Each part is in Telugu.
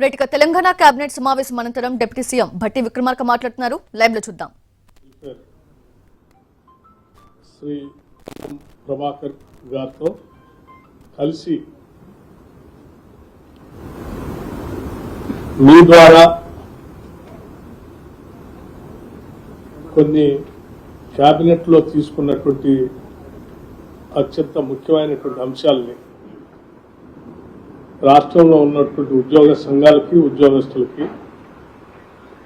రైట్ గా తెలంగాణ కేబినెట్ సమావేశం అనంతరం డిప్యూటీ సీఎం భట్టి విక్రమార్క మాట్లాడుతున్నారు. లైవ్ లో చూద్దాం. శ్రీ ప్రభాకర్ గారితో కలిసి మీ ద్వారా కొన్ని కేబినెట్ లో తీసుకున్నటువంటి అత్యంత ముఖ్యమైనటువంటి అంశాలని రాష్ట్రంలో ఉన్నటువంటి ఉద్యోగ సంఘాలకి ఉద్యోగస్తులకి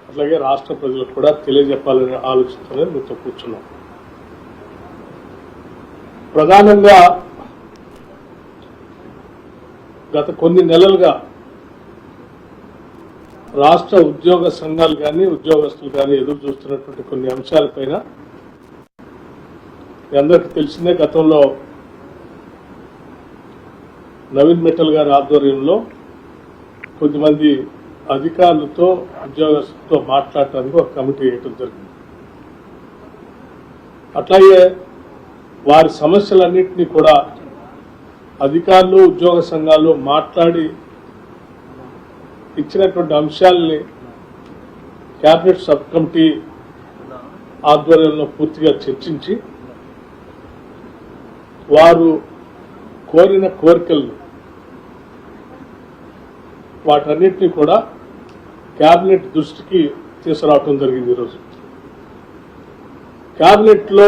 అట్లాగే రాష్ట్ర ప్రజలకు కూడా తెలియజెప్పాలనే ఆలోచనతోనే మీతో కూర్చున్నాం. ప్రధానంగా గత కొన్ని నెలలుగా రాష్ట్ర ఉద్యోగ సంఘాలు కానీ ఉద్యోగస్తులు కానీ ఎదురు చూస్తున్నటువంటి కొన్ని అంశాలపైన మీ అందరికీ తెలిసిందే. గతంలో నవీన్ మిట్టల్ గారి ఆధ్వర్యంలో కొద్దిమంది అధికారులతో ఉద్యోగస్తులతో మాట్లాడటానికి ఒక కమిటీ వేయటం జరిగింది. అట్లాగే వారి సమస్యలన్నింటినీ కూడా అధికారులు ఉద్యోగ సంఘాలు మాట్లాడి ఇచ్చినటువంటి అంశాలని క్యాబినెట్ సబ్ కమిటీ ఆధ్వర్యంలో పూర్తిగా చర్చించి వారు కోరిన కోరికలను వాటన్నిటినీ కూడా క్యాబినెట్ దృష్టికి తీసుకురావటం జరిగింది. ఈరోజు క్యాబినెట్లో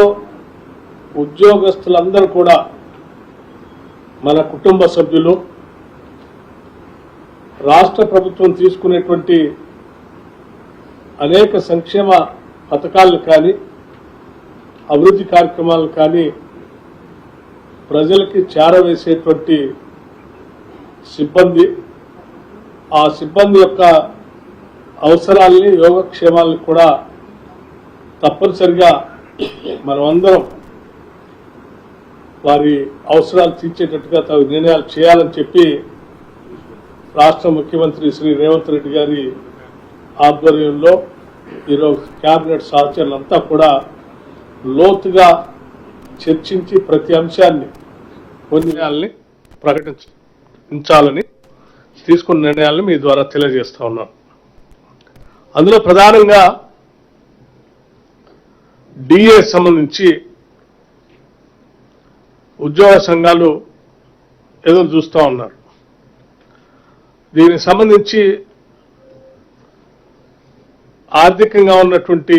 ఉద్యోగస్తులందరూ కూడా మన కుటుంబ సభ్యులు, రాష్ట్ర ప్రభుత్వం తీసుకునేటువంటి అనేక సంక్షేమ పథకాలను కానీ అభివృద్ధి కార్యక్రమాలను కానీ ప్రజలకి చేరవేసేటువంటి సిబ్బంది, ఆ సిబ్బంది యొక్క అవసరాలని యోగక్షేమాలను కూడా తప్పనిసరిగా మనమందరం వారి అవసరాలు తీర్చేటట్టుగా తగు నిర్ణయాలు చేయాలని చెప్పి రాష్ట్ర ముఖ్యమంత్రి శ్రీ రేవంత్ రెడ్డి గారి ఆధ్వర్యంలో ఈరోజు కేబినెట్ సహచరులంతా కూడా లోతుగా చర్చించి ప్రతి అంశాన్ని కొన్ని నిర్ణయాలని ప్రకటించాలని తీసుకున్న నిర్ణయాలను మీ ద్వారా తెలియజేస్తా ఉన్నాం. అందులో ప్రధానంగా డిఏ సంబంధించి ఉద్యోగ సంఘాలు ఎదురు చూస్తూ ఉన్నారు. దీనికి సంబంధించి ఆర్థికంగా ఉన్నటువంటి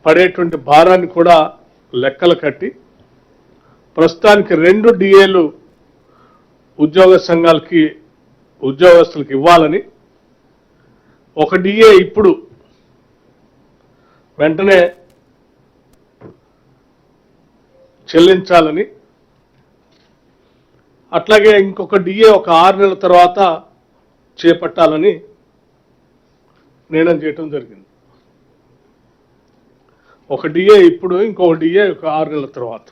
పడేటువంటి భారాన్ని కూడా లెక్కలు కట్టి ప్రస్తుతానికి 2 డిఏలు ఉద్యోగ సంఘాలకి ఉద్యోగస్తులకు ఇవ్వాలని, ఒక డిఏ ఇప్పుడు వెంటనే చెల్లించాలని, అట్లాగే ఇంకొక డిఏ ఒక 6 నెలల తర్వాత చేపట్టాలని నిర్ణయం చేయటం జరిగింది. ఒక డిఏ ఇప్పుడు, ఇంకొక డిఏ ఒక 6 నెలల తర్వాత.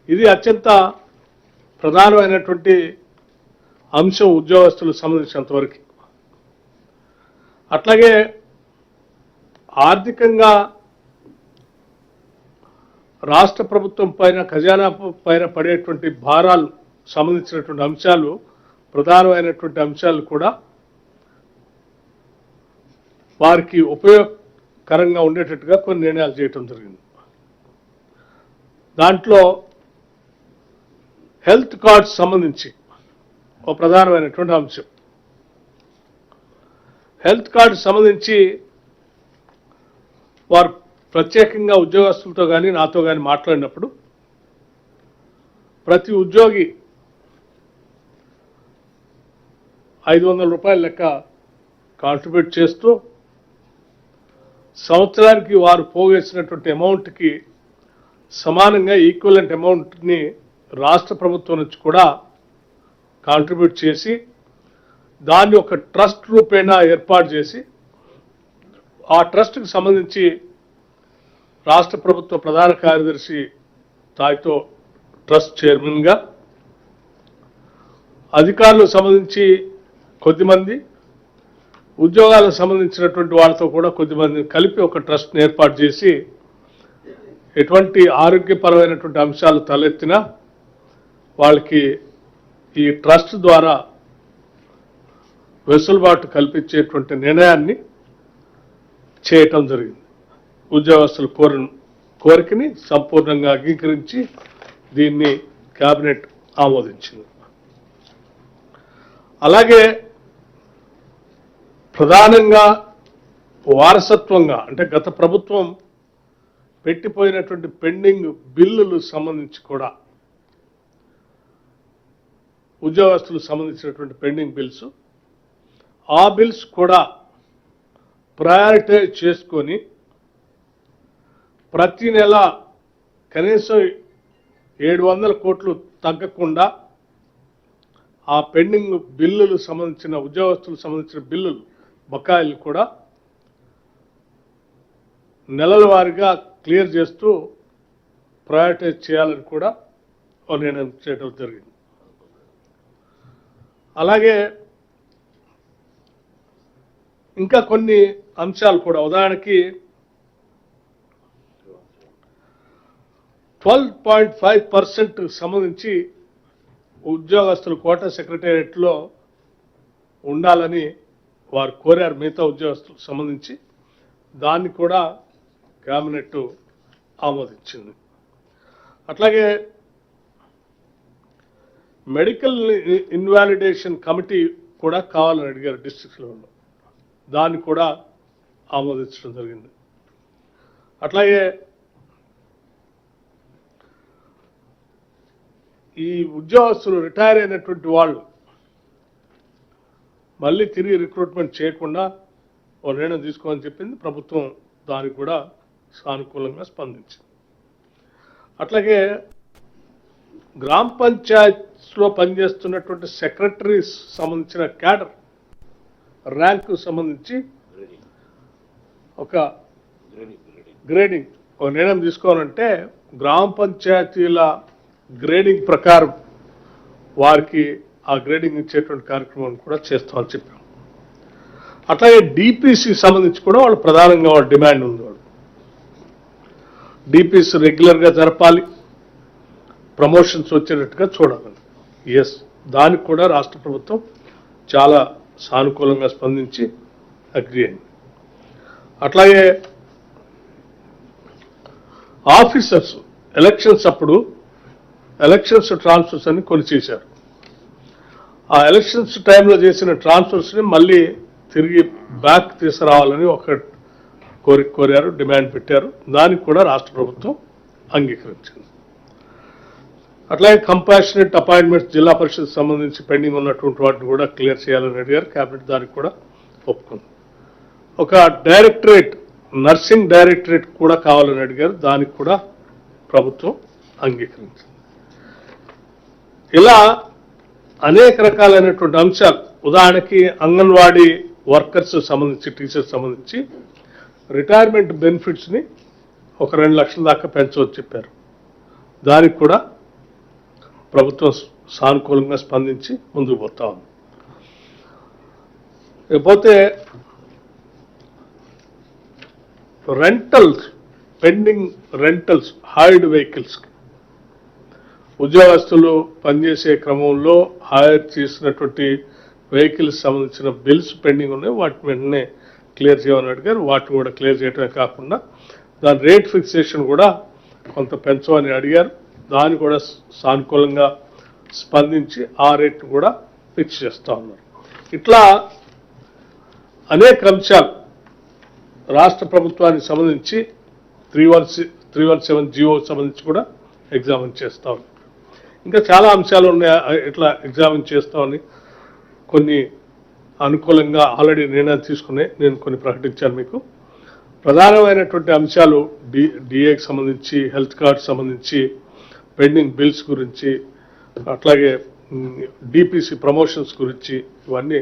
ఇది అత్యంత ప్రధానమైనటువంటి అంశం ఉద్యోగస్తులకు సంబంధించినంతవరకు. అట్లాగే ఆర్థికంగా రాష్ట్ర ప్రభుత్వం పైన, ఖజానా పైన పడేటువంటి భారాలు సంబంధించినటువంటి అంశాలు, ప్రధానమైనటువంటి అంశాలు కూడా వారికి ఉపయోగకరంగా ఉండేటట్టుగా కొన్ని నిర్ణయాలు చేయటం జరిగింది. దాంట్లో హెల్త్ కార్డ్స్ సంబంధించి ఒక ప్రధానమైనటువంటి అంశం. హెల్త్ కార్డు సంబంధించి వారు ప్రత్యేకంగా ఉద్యోగస్తులతో కానీ నాతో కానీ మాట్లాడినప్పుడు ప్రతి ఉద్యోగి 500 రూపాయల లెక్క కాంట్రిబ్యూట్ చేస్తూ సంవత్సరానికి వారు పోగేసినటువంటి అమౌంట్కి సమానంగా ఈక్వలెంట్ అమౌంట్ని రాష్ట్ర ప్రభుత్వం నుంచి కూడా కాంట్రిబ్యూట్ చేసి దాన్ని ఒక ట్రస్ట్ రూపేణా ఏర్పాటు చేసి ఆ ట్రస్ట్కి సంబంధించి రాష్ట్ర ప్రభుత్వ ప్రధాన కార్యదర్శి స్థాయితో ట్రస్ట్ చైర్మన్గా, అధికారులకు సంబంధించి కొద్దిమంది, ఉద్యోగాలకు సంబంధించినటువంటి వాళ్ళతో కూడా కొద్దిమందిని కలిపి ఒక ట్రస్ట్ని ఏర్పాటు చేసి ఎటువంటి ఆరోగ్యపరమైనటువంటి అంశాలు తలెత్తినా వాళ్ళకి ఈ ట్రస్ట్ ద్వారా వెసులుబాటు కల్పించేటువంటి నిర్ణయాన్ని చేయటం జరిగింది. ఉద్యోగస్తులు కోరికని సంపూర్ణంగా అంగీకరించి దీన్ని కేబినెట్ ఆమోదించింది. అలాగే ప్రధానంగా వారసత్వంగా అంటే గత ప్రభుత్వం పెట్టిపోయినటువంటి పెండింగ్ బిల్లులు సంబంధించి కూడా ఉద్యోగస్తులకు సంబంధించినటువంటి పెండింగ్ బిల్స్ ఆ బిల్స్ కూడా ప్రయారిటైజ్ చేసుకొని ప్రతి నెల కనీసం 700 కోట్లు తగ్గకుండా ఆ పెండింగ్ బిల్లులు సంబంధించిన ఉద్యోగస్తులకు సంబంధించిన బిల్లులు బకాయిలు కూడా నెలల వారీగా క్లియర్ చేస్తూ ప్రయారిటైజ్ చేయాలని కూడా నిర్ణయం చేయడం జరిగింది. అలాగే ఇంకా కొన్ని అంశాలు కూడా ఉదాహరణకి 12.5% సంబంధించి ఉద్యోగస్తులు కోటా సెక్రటేరియట్లో ఉండాలని వారు కోరారు మిగతా ఉద్యోగస్తులకు సంబంధించి. దాన్ని కూడా కేబినెట్ ఆమోదించింది. అట్లాగే మెడికల్ ఇన్వాలిడేషన్ కమిటీ కూడా కావాలని అడిగారు డిస్ట్రిక్ట్ లెవెల్లో, దాన్ని కూడా ఆమోదించడం జరిగింది. అట్లాగే ఈ ఉద్యోగస్తులు రిటైర్ అయినటువంటి వాళ్ళు మళ్ళీ తిరిగి రిక్రూట్మెంట్ చేయకుండా ఓ నిర్ణయం తీసుకోవాలని చెప్పింది ప్రభుత్వం. దానికి కూడా సానుకూలంగా స్పందించింది. అట్లాగే గ్రామ పంచాయత్లో పనిచేస్తున్నటువంటి సెక్రటరీస్ సంబంధించిన క్యాడర్ ర్యాంకు సంబంధించి ఒక గ్రేడింగ్ ఒక నిర్ణయం తీసుకోవాలంటే గ్రామ పంచాయతీల గ్రేడింగ్ ప్రకారం వారికి ఆ గ్రేడింగ్ ఇచ్చేటువంటి కార్యక్రమం కూడా చేస్తామని చెప్పాం. అట్లాగే డిపిసి సంబంధించి కూడా వాళ్ళు ప్రధానంగా వాళ్ళ డిమాండ్ ఉంది. వాళ్ళు డిపిసి రెగ్యులర్గా జరపాలి, ప్రమోషన్స్ వచ్చేటట్టుగా చూడాలని. ఎస్, దానికి కూడా రాష్ట్ర ప్రభుత్వం చాలా సానుకూలంగా స్పందించి అగ్రి అయింది. అట్లాగే ఆఫీసర్స్ ఎలక్షన్స్ అప్పుడు ఎలక్షన్స్ ట్రాన్స్ఫర్స్ అని కొన్ని చేశారు. ఆ ఎలక్షన్స్ టైంలో చేసిన ట్రాన్స్ఫర్స్ని మళ్ళీ తిరిగి బ్యాక్ తీసుకురావాలని ఒక కోరారు, డిమాండ్ పెట్టారు. దానికి కూడా రాష్ట్ర ప్రభుత్వం అంగీకరించింది. అట్లాగే కంపాషనేట్ అపాయింట్మెంట్స్ జిల్లా పరిషత్ సంబంధించి పెండింగ్ ఉన్నటువంటి వాటిని కూడా క్లియర్ చేయాలని అడిగారు. క్యాబినెట్ దానికి కూడా ఒప్పుకుంది. ఒక డైరెక్టరేట్, నర్సింగ్ డైరెక్టరేట్ కూడా కావాలని అడిగారు. దానికి కూడా ప్రభుత్వం అంగీకరించింది. ఇలా అనేక రకాలైనటువంటి అంశాలు, ఉదాహరణకి అంగన్వాడీ వర్కర్స్ సంబంధించి, టీచర్స్ సంబంధించి రిటైర్మెంట్ బెనిఫిట్స్ని ఒక 2 లక్షల దాకా పెంచవచ్చు చెప్పారు. దానికి కూడా ప్రభుత్వం సానుకూలంగా స్పందించి ముందుకు పోతా ఉంది. లేకపోతే రెంటల్స్, పెండింగ్ రెంటల్స్, హైర్డ్ వెహికల్స్కి ఉద్యోగస్తులు పనిచేసే క్రమంలో హైర్ చేసినటువంటి వెహికల్స్ సంబంధించిన బిల్స్ పెండింగ్ ఉన్నాయి. వాటిని వెంటనే క్లియర్ చేయమని అడిగారు. వాటిని కూడా క్లియర్ చేయడమే కాకుండా దాని రేట్ ఫిక్సేషన్ కూడా కొంత పెంచమని అడిగారు. దాన్ని కూడా సానుకూలంగా స్పందించి ఆ రేట్ను కూడా ఫిక్స్ చేస్తూ ఉన్నారు. ఇట్లా అనేక అంశాలు రాష్ట్ర ప్రభుత్వానికి సంబంధించి 317 జియో సంబంధించి కూడా ఎగ్జామిన్ చేస్తూ ఉన్నారు. ఇంకా చాలా అంశాలు ఉన్నాయి ఇట్లా ఎగ్జామిన్ చేస్తామని. కొన్ని అనుకూలంగా ఆల్రెడీ నిర్ణయం తీసుకునే నేను కొన్ని ప్రకటించాను మీకు. ప్రధానమైనటువంటి అంశాలు డిఏకి సంబంధించి, హెల్త్ కార్డ్ సంబంధించి, పెండింగ్ బిల్స్ గురించి, అట్లాగే డిపిసి ప్రమోషన్స్ గురించి, ఇవన్నీ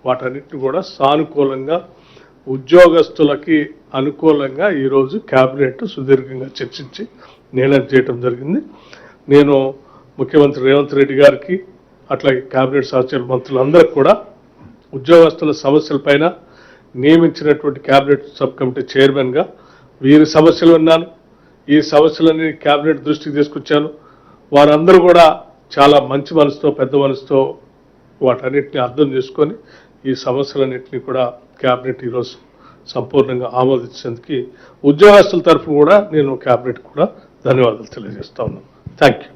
వాటన్నిటిని కూడా సానుకూలంగా ఉద్యోగస్తులకి అనుకూలంగా ఈరోజు కేబినెట్ సుదీర్ఘంగా చర్చించి నిర్ణయం చేయడం జరిగింది. నేను ముఖ్యమంత్రి రేవంత్ రెడ్డి గారికి అట్లాగే కేబినెట్ సహచర మంత్రులందరికీ కూడా ఉద్యోగస్తుల సమస్యలపైన నియమించినటువంటి కేబినెట్ సబ్ కమిటీ చైర్మన్గా వీరి సమస్యలు విన్నాను. ఈ సమస్యలన్నీ కేబినెట్ దృష్టికి తీసుకొచ్చాను. వారందరూ కూడా చాలా మంచి మనసుతో పెద్ద మనసుతో వాటన్నిటిని అర్థం చేసుకొని ఈ సమస్యలన్నింటినీ కూడా క్యాబినెట్ ఈరోజు సంపూర్ణంగా ఆమోదించేందుకు ఉద్యోగస్తుల తరఫున కూడా నేను క్యాబినెట్ కూడా ధన్యవాదాలు తెలియజేస్తా ఉన్నాను. Thank you.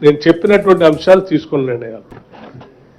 నేను చెప్పినటువంటి అంశాలు తీసుకుని నిర్ణయాలు.